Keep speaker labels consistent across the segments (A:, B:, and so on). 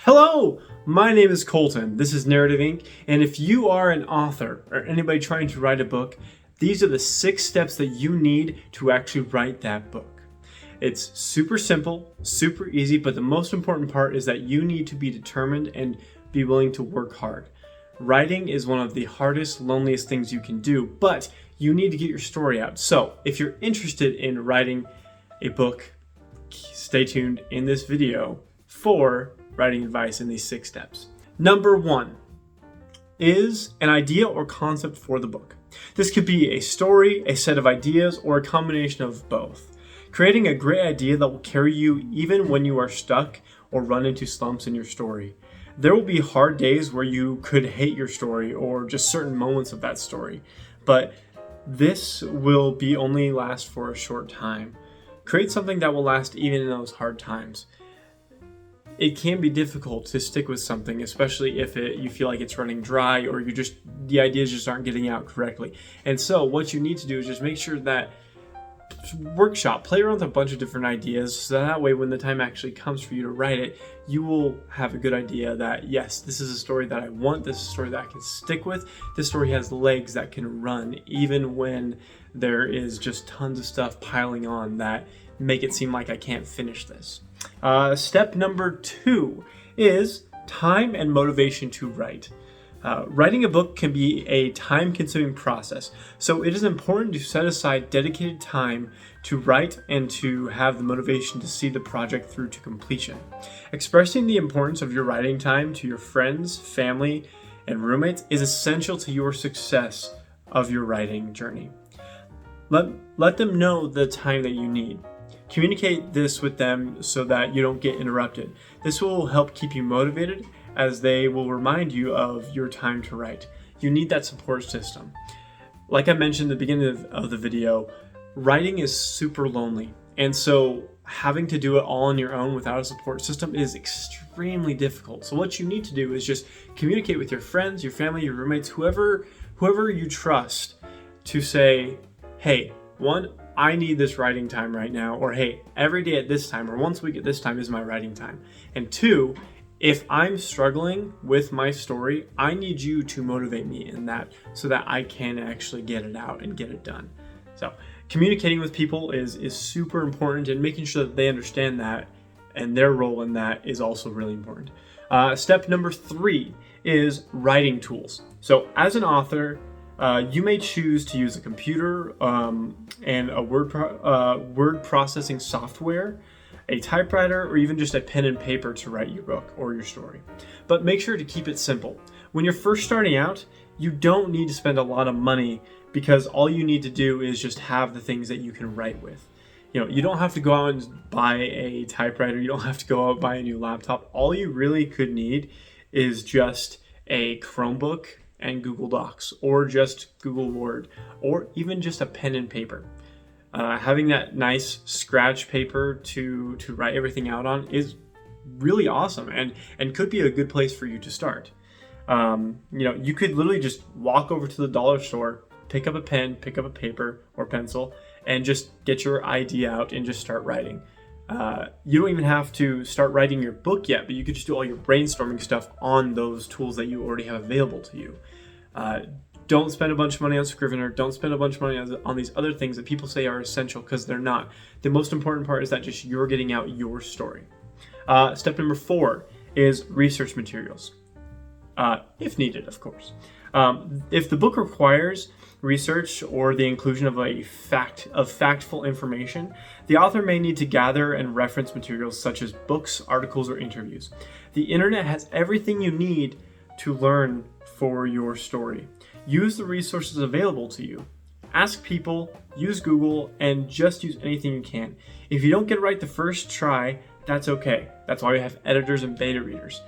A: Hello, my name is Colton. This is Narrative Inc. And if you are an author or anybody trying to write a book, these are the 6 steps that you need to actually write that book. It's super simple, super easy, but the most important part is that you need to be determined and be willing to work hard. Writing is one of the hardest, loneliest things you can do, but you need to get your story out. So if you're interested in writing a book, stay tuned in this video for writing advice in these 6 steps. Number 1 is an idea or concept for the book. This could be a story, a set of ideas, or a combination of both. Creating a great idea that will carry you even when you are stuck or run into slumps in your story. There will be hard days where you could hate your story or just certain moments of that story, but this will be only last for a short time. Create something that will last even in those hard times. It can be difficult to stick with something, especially if you feel like it's running dry or the ideas just aren't getting out correctly. And so what you need to do is just make sure that play around with a bunch of different ideas, so that way when the time actually comes for you to write it, you will have a good idea that yes, this is a story that I want, this is a story that I can stick with, this story has legs that can run even when there is just tons of stuff piling on that make it seem like I can't finish this. Step number 2 is time and motivation to write. Writing a book can be a time-consuming process, so it is important to set aside dedicated time to write and to have the motivation to see the project through to completion. Expressing the importance of your writing time to your friends, family, and roommates is essential to your success of your writing journey. Let them know the time that you need. Communicate this with them so that you don't get interrupted. This will help keep you motivated, as they will remind you of your time to write. You need that support system. Like I mentioned at the beginning of the video, writing is super lonely. And so having to do it all on your own without a support system is extremely difficult. So what you need to do is just communicate with your friends, your family, your roommates, whoever you trust, to say, hey, I need this writing time right now, or hey, every day at this time, or once a week at this time is my writing time. And 2, if I'm struggling with my story, I need you to motivate me in that so that I can actually get it out and get it done. So communicating with people is super important, and making sure that they understand that and their role in that is also really important. Step number 3 is writing tools. So as an author, you may choose to use a computer and a word processing software, a typewriter, or even just a pen and paper to write your book or your story. But make sure to keep it simple. When you're first starting out, you don't need to spend a lot of money, because all you need to do is just have the things that you can write with. You don't have to go out and buy a typewriter. You don't have to go out and buy a new laptop. All you really could need is just a Chromebook and Google Docs, or just Google Word, or even just a pen and paper. Having that nice scratch paper to write everything out on is really awesome, and could be a good place for you to start. You could literally just walk over to the dollar store, pick up a pen, pick up a paper or pencil, and just get your idea out and just start writing. You don't even have to start writing your book yet, but you could just do all your brainstorming stuff on those tools that you already have available to you. Don't spend a bunch of money on Scrivener. Don't spend a bunch of money on these other things that people say are essential, because they're not. The most important part is that just you're getting out your story. Step number 4 is research materials, if needed, of course. If the book requires research or the inclusion of factful information, the author may need to gather and reference materials such as books, articles, or interviews. The internet has everything you need to learn for your story. Use the resources available to you. Ask people, use Google, and just use anything you can. If you don't get it right the first try, that's okay. That's why we have editors and beta readers.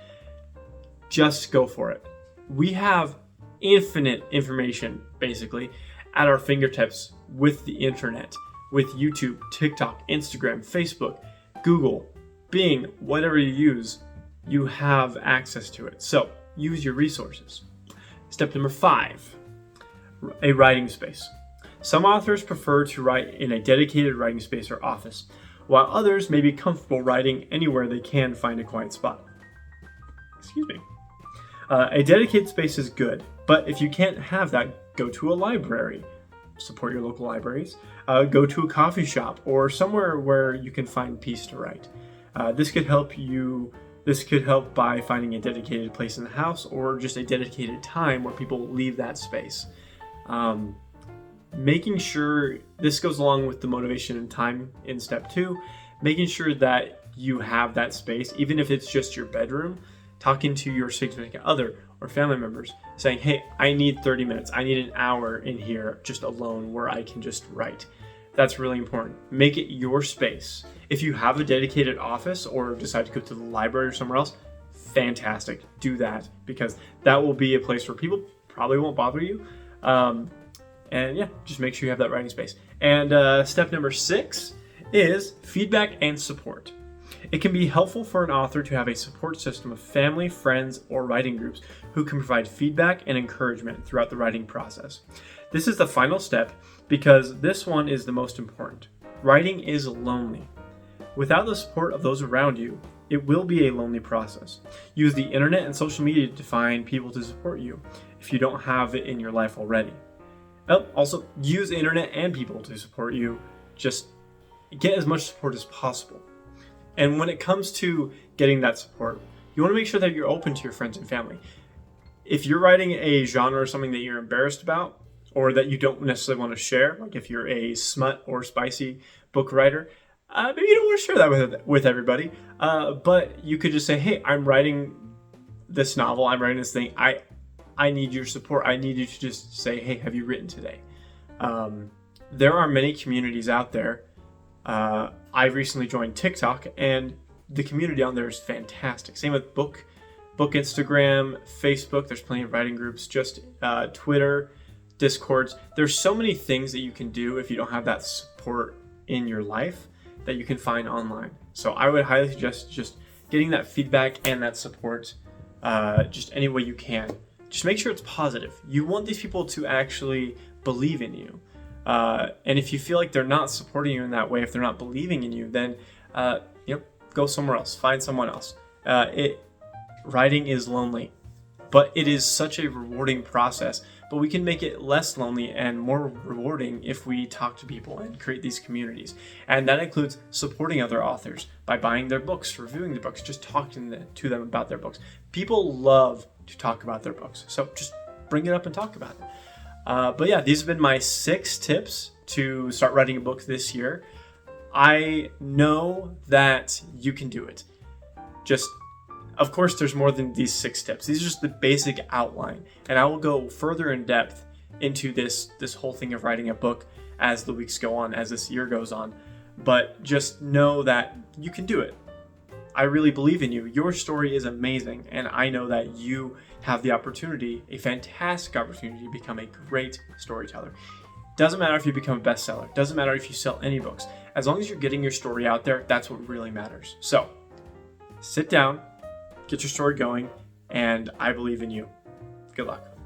A: Just go for it. We have infinite information, basically, at our fingertips with the internet, with YouTube, TikTok, Instagram, Facebook, Google, Bing, whatever you use, you have access to it. So use your resources. Step number 5, a writing space. Some authors prefer to write in a dedicated writing space or office, while others may be comfortable writing anywhere they can find a quiet spot. Excuse me. A dedicated space is good, but if you can't have that, go to a library. Support your local libraries. Go to a coffee shop or somewhere where you can find peace to write. This could help by finding a dedicated place in the house or just a dedicated time where people leave that space. Making sure this goes along with the motivation and time in step 2, making sure that you have that space, even if it's just your bedroom, talking to your significant other or family members, saying, hey, I need 30 minutes, I need an hour in here just alone where I can just write. That's really important. Make it your space. If you have a dedicated office or decide to go to the library or somewhere else, fantastic. Do that, because that will be a place where people probably won't bother you. And yeah, just make sure you have that writing space. And step number 6 is feedback and support. It can be helpful for an author to have a support system of family, friends, or writing groups who can provide feedback and encouragement throughout the writing process. This is the final step because this one is the most important. Writing is lonely. Without the support of those around you, it will be a lonely process. Use the internet and social media to find people to support you if you don't have it in your life already. Also, use the internet and people to support you. Just get as much support as possible. And when it comes to getting that support, you want to make sure that you're open to your friends and family. If you're writing a genre or something that you're embarrassed about, or that you don't necessarily want to share, like if you're a smut or spicy book writer, maybe you don't want to share that with everybody. But you could just say, hey, I'm writing this novel, I'm writing this thing, I need your support. I need you to just say, hey, have you written today? There are many communities out there. I've recently joined TikTok, and the community on there is fantastic. Same with book Instagram, Facebook. There's plenty of writing groups, just Twitter, Discords. There's so many things that you can do if you don't have that support in your life that you can find online. So I would highly suggest just getting that feedback and that support just any way you can. Just make sure it's positive. You want these people to actually believe in you. And if you feel like they're not supporting you in that way, if they're not believing in you, then go somewhere else. Find someone else. Writing is lonely, but it is such a rewarding process. But we can make it less lonely and more rewarding if we talk to people and create these communities. And that includes supporting other authors by buying their books, reviewing their books, just talking to them about their books. People love to talk about their books, so just bring it up and talk about it. But yeah, these have been my 6 tips to start writing a book this year. I know that you can do it. Of course, there's more than these 6 tips. These are just the basic outline, and I will go further in depth into this whole thing of writing a book as the weeks go on, as this year goes on. But just know that you can do it. I really believe in you. Your story is amazing, and I know that you have the opportunity, a fantastic opportunity, to become a great storyteller. Doesn't matter if you become a bestseller. Doesn't matter if you sell any books. As long as you're getting your story out there, that's what really matters. So, sit down, get your story going, and I believe in you. Good luck.